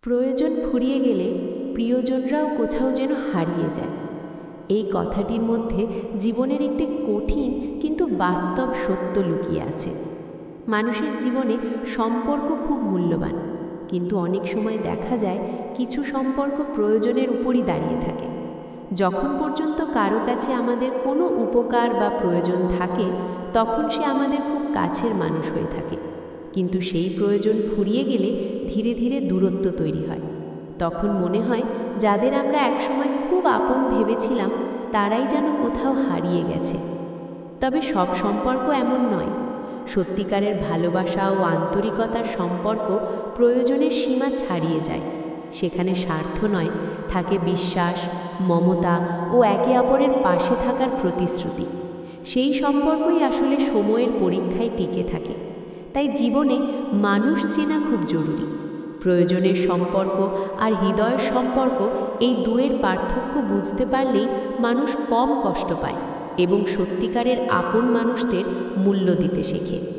প্রয়োজন ফুরিয়ে গেলে প্রিয়জনরাও কোথাও যেন হারিয়ে যায়। এই কথাটির মধ্যে জীবনের একটি কঠিন কিন্তু বাস্তব সত্য লুকিয়ে আছে। মানুষের জীবনে সম্পর্ক খুব মূল্যবান, কিন্তু অনেক সময় দেখা যায় কিছু সম্পর্ক প্রয়োজনের উপরই দাঁড়িয়ে থাকে। যখন পর্যন্ত কারো কাছে আমাদের কোনো উপকার বা প্রয়োজন থাকে, তখন সে আমাদের খুব কাছের মানুষ হয়ে থাকে। কিন্তু সেই প্রয়োজন ফুরিয়ে গেলে ধীরে ধীরে দূরত্ব তৈরি হয়। তখন মনে হয় যাদের আমরা একসময় খুব আপন ভেবেছিলাম তারাই যেন কোথাও হারিয়ে গেছে। তবে সব সম্পর্ক এমন নয়। সত্যিকারের ভালোবাসা ও আন্তরিকতার সম্পর্ক প্রয়োজনের সীমা ছাড়িয়ে যায়। সেখানে স্বার্থ নয়, থাকে বিশ্বাস, মমতা ও একে অপরের পাশে থাকার প্রতিশ্রুতি। সেই সম্পর্কই আসলে সময়ের পরীক্ষায় টিকে থাকে। তাই জীবনে মানুষ চেনা খুব জরুরি। প্রয়োজনের সম্পর্ক আর হৃদয়ের সম্পর্ক, এই দুয়ের পার্থক্য বুঝতে পারলেই মানুষ কম কষ্ট পায় এবং সত্যিকারের আপন মানুষদের মূল্য দিতে শেখে।